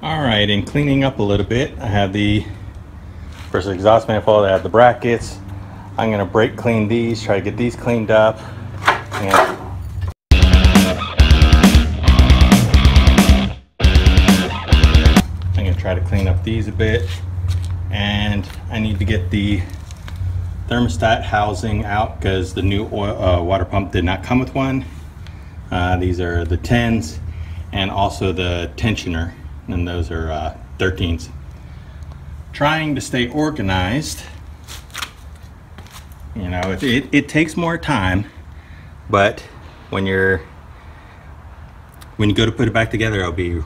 All right, and cleaning up a little bit, I have the first exhaust manifold. I have the brackets. I'm gonna brake clean these, try to get these cleaned up. And I'm gonna try to clean up these a bit. And I need to get the thermostat housing out because the new water pump did not come with one. These are the 10s and also the tensioner, and those are 13s. Trying to stay organized. You know, it takes more time, but when you go to put it back together, it'll be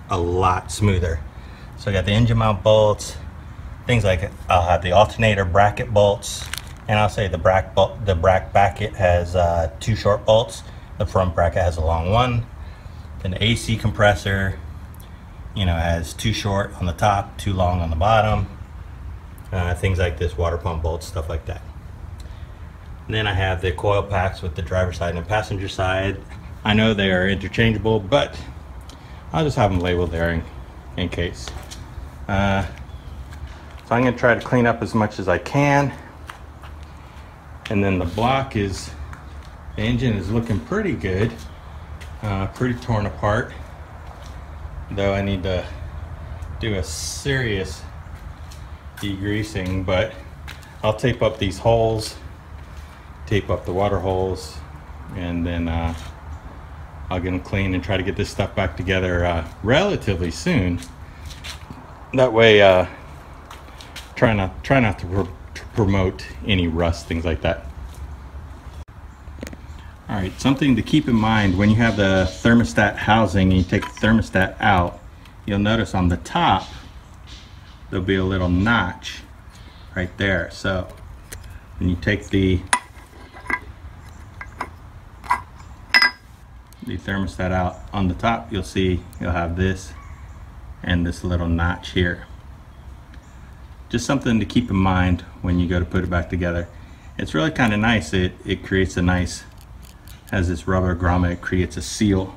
a lot smoother. So I got the engine mount bolts, things like it. I'll have the alternator bracket bolts, and I'll say the bracket has 2 short bolts. The front bracket has a long one. Then the AC compressor, you know, has 2 short on the top, 2 long on the bottom. Things like this, water pump bolts, stuff like that. And then I have the coil packs with the driver's side and the passenger side. I know they are interchangeable, but I'll just have them labeled there in case. So I'm going to try to clean up as much as I can. And then the engine is looking pretty good, pretty torn apart, though I need to do a serious degreasing, but I'll tape up these holes, tape up the water holes, and then I'll get them clean and try to get this stuff back together relatively soon. That way, try not to promote any rust, things like that. All right, something to keep in mind when you have the thermostat housing and you take the thermostat out, you'll notice on the top there'll be a little notch right there. So when you take the thermostat out, on the top you'll have this and this little notch here. Just something to keep in mind when you go to put it back together. It's really kind of nice. It creates a nice, has this rubber grommet, it creates a seal.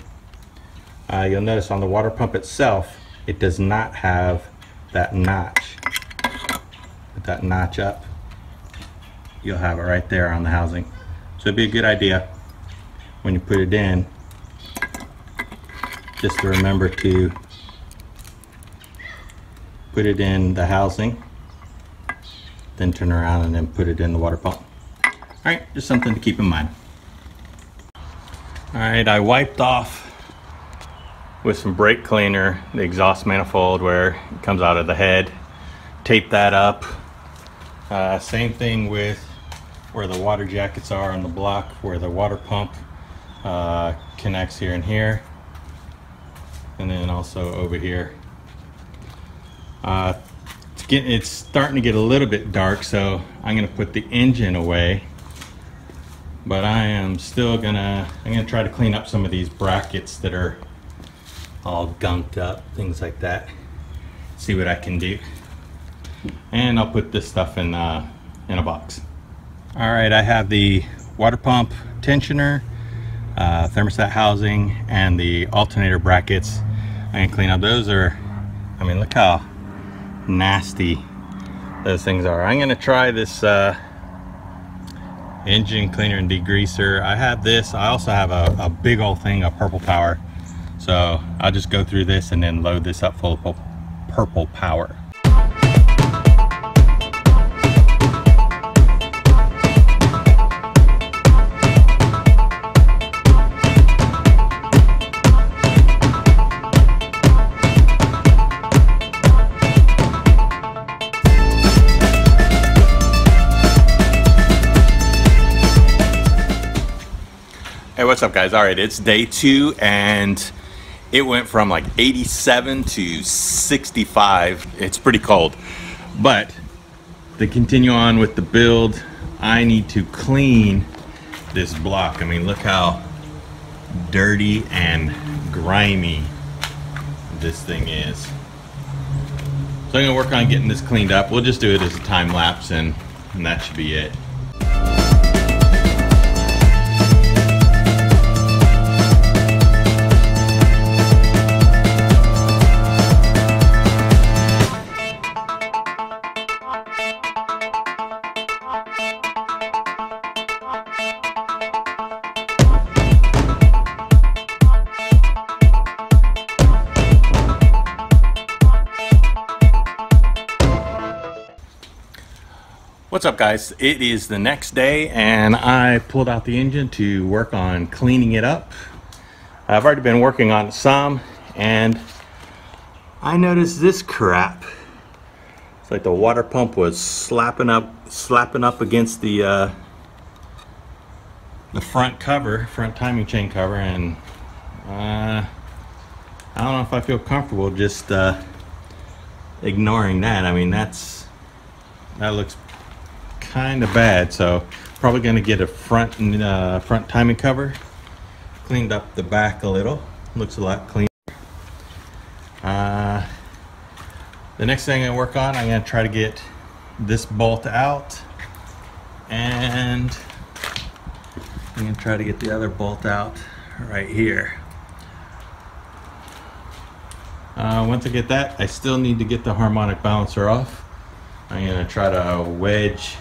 You'll notice on the water pump itself, it does not have that notch. Put that notch up, you'll have it right there on the housing. So it'd be a good idea when you put it in, just to remember to put it in the housing, then turn around and then put it in the water pump. All right, just something to keep in mind. All right, I wiped off with some brake cleaner the exhaust manifold where it comes out of the head. Tape that up. Same thing with where the water jackets are on the block, where the water pump connects here and here, and then also over here. It's starting to get a little bit dark, so I'm gonna put the engine away. But I'm gonna try to clean up some of these brackets that are all gunked up, things like that. See what I can do. And I'll put this stuff in a box. All right, I have the water pump tensioner, thermostat housing, and the alternator brackets. I'm gonna clean up. Those are, I mean, look how nasty those things are. I'm gonna try this engine cleaner and degreaser. I have this. I also have a big old thing of Purple Power, so I'll just go through this and then load this up full of Purple Power. Hey, what's up guys? All right, it's day 2 and it went from like 87 to 65. It's pretty cold, but to continue on with the build, I need to clean this block. I mean, look how dirty and grimy this thing is. So I'm gonna work on getting this cleaned up. We'll just do it as a time lapse and that should be it. What's up, guys? It is the next day and I pulled out the engine to work on cleaning it up. I've already been working on it some and I noticed this crap. It's like the water pump was slapping up against the front cover, front timing chain cover, and I don't know if I feel comfortable just ignoring that. I mean, that looks kind of bad, so probably going to get a front timing cover, cleaned up the back a little, looks a lot cleaner. The next thing I work on, I'm going to try to get this bolt out, and I'm going to try to get the other bolt out right here. Once I get that, I still need to get the harmonic balancer off. I'm going to try to wedge,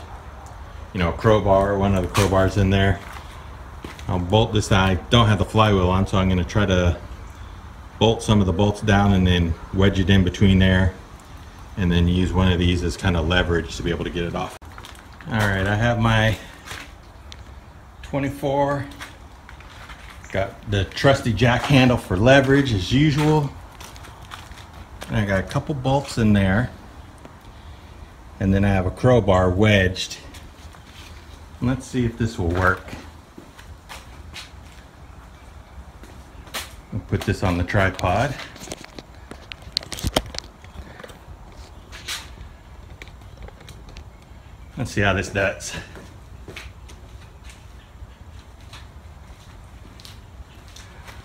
a crowbar, one of the crowbars in there. I'll bolt this down. I don't have the flywheel on, so I'm going to try to bolt some of the bolts down and then wedge it in between there, and then use one of these as kind of leverage to be able to get it off. Alright, I have my 24. Got the trusty jack handle for leverage as usual. And I got a couple bolts in there. And then I have a crowbar wedged. Let's see if this will work. I'll put this on the tripod. Let's see how this does.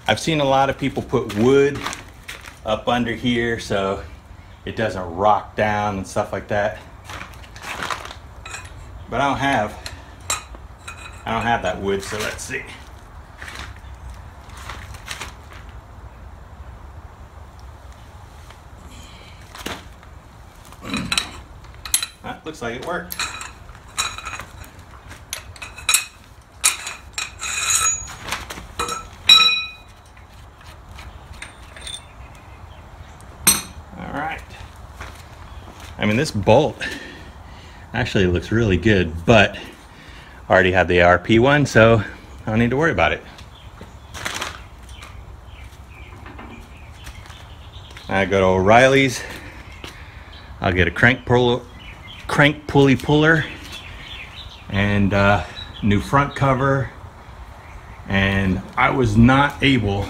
I've seen a lot of people put wood up under here so it doesn't rock down and stuff like that. But I don't have that wood, so let's see. That looks like it worked. Alright. I mean, this bolt actually looks really good, but I already have the ARP one, so I don't need to worry about it. I go to O'Reilly's. I'll get a crank pulley puller and new front cover, and I was not able,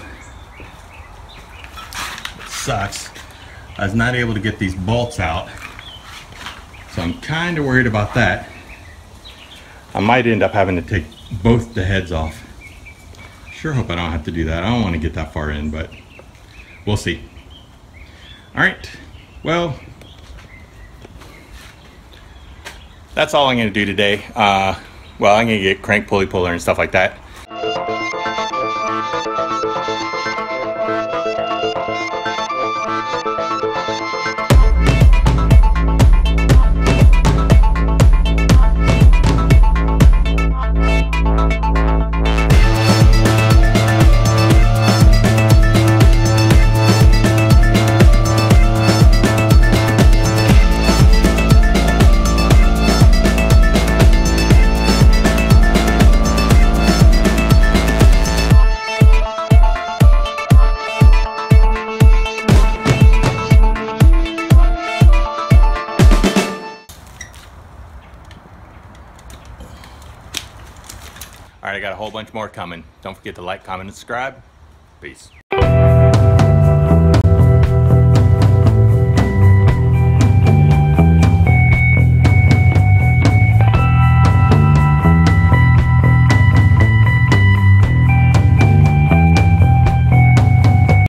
it sucks, I was not able to get these bolts out, so I'm kind of worried about that. I might end up having to take both the heads off. Sure hope I don't have to do that. I don't want to get that far in, but we'll see. Alright, well, that's all I'm going to do today. Well, I'm going to get crank pulley puller and stuff like that. Alright, I got a whole bunch more coming. Don't forget to like, comment, and subscribe. Peace.